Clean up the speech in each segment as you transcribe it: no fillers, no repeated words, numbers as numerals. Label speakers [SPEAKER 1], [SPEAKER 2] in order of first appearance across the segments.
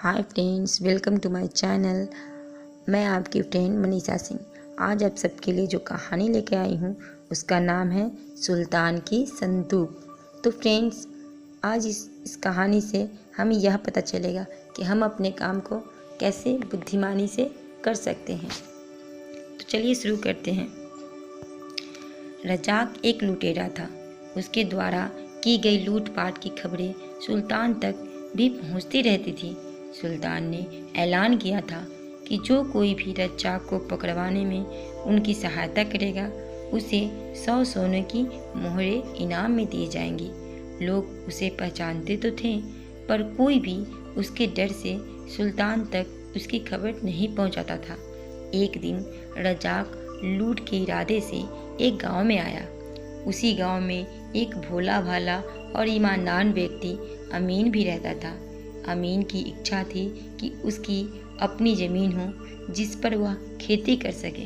[SPEAKER 1] Hi friends, welcome to my channel. मैं आपकी friend Manisha Singh. आज आप सबके लिए जो कहानी लेके आई हूँ उसका नाम है सुल्तान की संदूक। तो फ्रेंड्स, आज इस कहानी से हमें यह पता चलेगा कि हम अपने काम को कैसे बुद्धिमानी से कर सकते हैं। तो चलिए शुरू करते हैं। रजाक एक लुटेरा था। उसके द्वारा की गई लूटपाट की खबरें सुल्तान तक भी पहुंचती रहती थी। सुल्तान ने ऐलान किया था कि जो कोई भी रज्जाक को पकड़वाने में उनकी सहायता करेगा उसे 100 सोने की मोहरें इनाम में दिए जाएंगी। लोग उसे पहचानते तो थे, पर कोई भी उसके डर से सुल्तान तक उसकी खबर नहीं पहुंचाता था। एक दिन रज्जाक लूट के इरादे से एक गांव में आया। उसी गांव में एक भोला भाला और ईमानदार व्यक्ति अमीन भी रहता था। अमीन की इच्छा थी कि उसकी अपनी ज़मीन हो जिस पर वह खेती कर सके।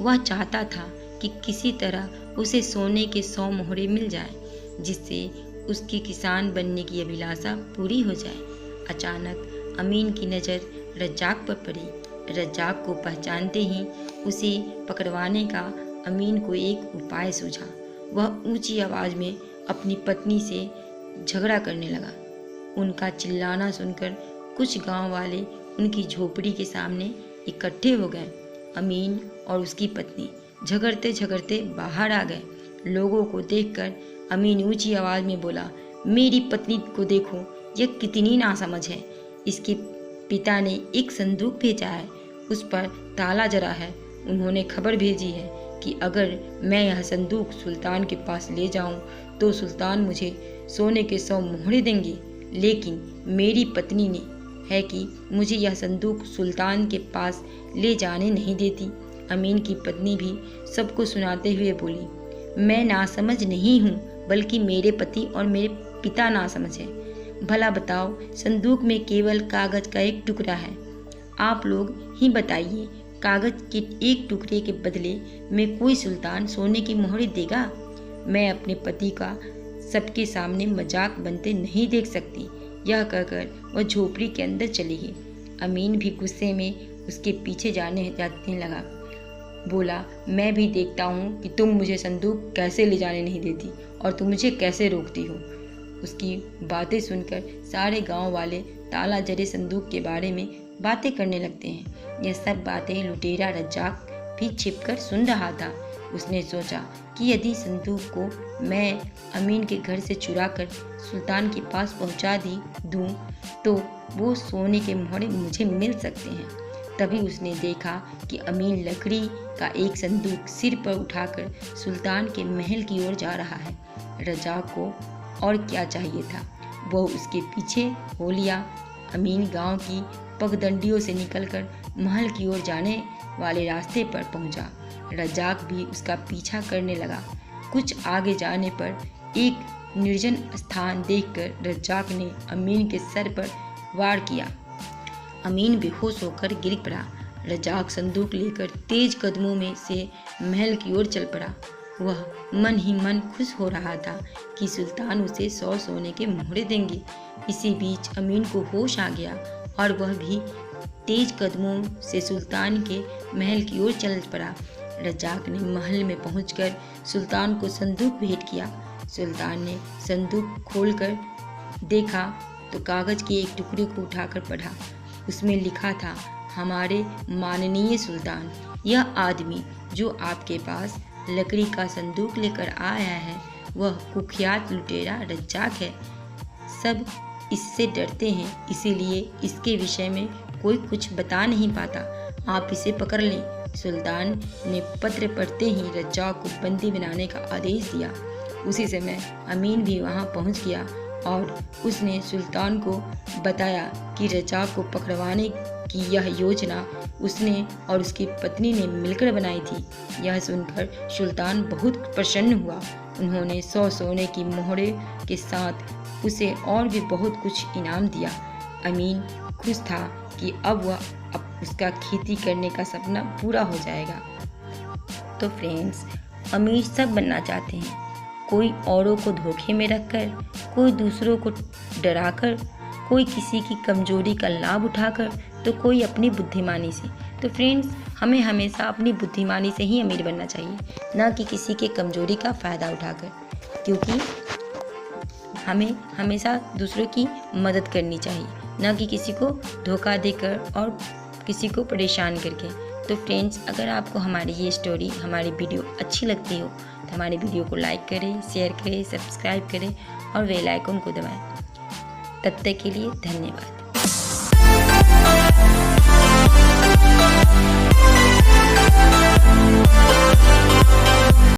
[SPEAKER 1] वह चाहता था कि किसी तरह उसे सोने के 100 मोहरे मिल जाएं, जिससे उसकी किसान बनने की अभिलाषा पूरी हो जाए। अचानक अमीन की नज़र रज्जाक पर पड़ी। रज्जाक को पहचानते ही उसे पकड़वाने का अमीन को एक उपाय सूझा। वह ऊंची आवाज़ में अपनी पत्नी से झगड़ा करने लगा। उनका चिल्लाना सुनकर कुछ गांव वाले उनकी झोपड़ी के सामने इकट्ठे हो गए। अमीन और उसकी पत्नी झगड़ते झगड़ते बाहर आ गए। लोगों को देखकर अमीन ऊंची आवाज़ में बोला, मेरी पत्नी को देखो, यह कितनी नासमझ है। इसके पिता ने एक संदूक भेजा है, उस पर ताला जड़ा है। उन्होंने खबर भेजी है कि अगर मैं यह संदूक सुल्तान के पास ले जाऊं तो सुल्तान मुझे सोने के 100 मोहरे देंगे। लेकिन मेरी पत्नी ने है कि मुझे यह संदूक सुल्तान के पास ले जाने नहीं देती। अमीन की पत्नी भी सबको सुनाते हुए बोली, मैं नासमझ नहीं हूँ, बल्कि मेरे पति और मेरे पिता नासमझ है। भला बताओ, संदूक में केवल कागज का एक टुकड़ा है। आप लोग ही बताइए, कागज के एक टुकड़े के बदले में कोई सुल्तान सोने की मोहरे देगा? मैं अपने पति का सबके सामने मजाक बनते नहीं देख सकती। यह कहकर वह झोपड़ी के अंदर चली गई। अमीन भी गुस्से में उसके पीछे जाने लगा। बोला, मैं भी देखता हूँ कि तुम मुझे संदूक कैसे ले जाने नहीं देती और तुम मुझे कैसे रोकती हो। उसकी बातें सुनकर सारे गांव वाले ताला जड़े संदूक के बारे में बातें करने लगते हैं। यह सब बातें लुटेरा रज्जाक भी छिपकर सुन रहा था। उसने सोचा कि यदि संदूक को मैं अमीन के घर से चुरा कर सुल्तान के पास पहुंचा दूं तो वो सोने के मोहरे मुझे मिल सकते हैं। तभी उसने देखा कि अमीन लकड़ी का एक संदूक सिर पर उठाकर सुल्तान के महल की ओर जा रहा है। रज्जाक को और क्या चाहिए था, वह उसके पीछे हो लिया। अमीन गांव की पगडंडियों से निकलकर महल की ओर जाने वाले रास्ते पर पहुंचा। रज्जाक भी उसका पीछा करने लगा। कुछ आगे जाने पर एक निर्जन स्थान देखकर रज्जाक ने अमीन के सर पर वार किया। अमीन बेहोश होकर गिर पड़ा। रज्जाक संदूक लेकर तेज कदमों में से महल की ओर चल पड़ा। वह मन ही मन खुश हो रहा था कि सुल्तान उसे 100 सोने के मोहरे देंगे। इसी बीच अमीन को होश आ गया और वह भी तेज कदमों से सुल्तान के महल की ओर चल पड़ा। रज्जाक ने महल में पहुंचकर सुल्तान को संदूक भेंट किया। सुल्तान ने संदूक खोलकर देखा तो कागज के एक टुकड़े को उठाकर पढ़ा। उसमें लिखा था, हमारे माननीय सुल्तान, यह आदमी जो आपके पास लकड़ी का संदूक लेकर आया है वह कुख्यात लुटेरा रज्जाक है। सब इससे डरते हैं, इसीलिए इसके विषय में कोई कुछ बता नहीं पाता। आप इसे पकड़ लें। सुल्तान ने पत्र पढ़ते ही रज्जाक को बंदी बनाने का आदेश दिया। उसी समय अमीन भी वहां पहुंच गया और उसने सुल्तान को बताया कि रज्जाक को पकड़वाने की यह योजना उसने और उसकी पत्नी ने मिलकर बनाई थी। यह सुनकर सुल्तान बहुत प्रसन्न हुआ। उन्होंने 100 सोने की मोहरे के साथ उसे और भी बहुत कुछ इनाम दिया। अमीन खुश था कि अब उसका खेती करने का सपना पूरा हो जाएगा। तो फ्रेंड्स, अमीर सब बनना चाहते हैं। कोई औरों को धोखे में रखकर, कोई दूसरों को डराकर, कोई किसी की कमजोरी का लाभ उठाकर तो कोई अपनी बुद्धिमानी से। तो फ्रेंड्स, हमें हमेशा अपनी बुद्धिमानी से ही अमीर बनना चाहिए, ना कि किसी के कमजोरी का फ़ायदा उठाकर, क्योंकि हमें हमेशा दूसरों की मदद करनी चाहिए, ना कि किसी को धोखा देकर और किसी को परेशान करके। तो फ्रेंड्स, अगर आपको हमारी ये स्टोरी, हमारी वीडियो अच्छी लगती हो तो हमारी वीडियो को लाइक करें, शेयर करें, सब्सक्राइब करें और बेल आइकन को दबाएं। तब तक के लिए धन्यवाद।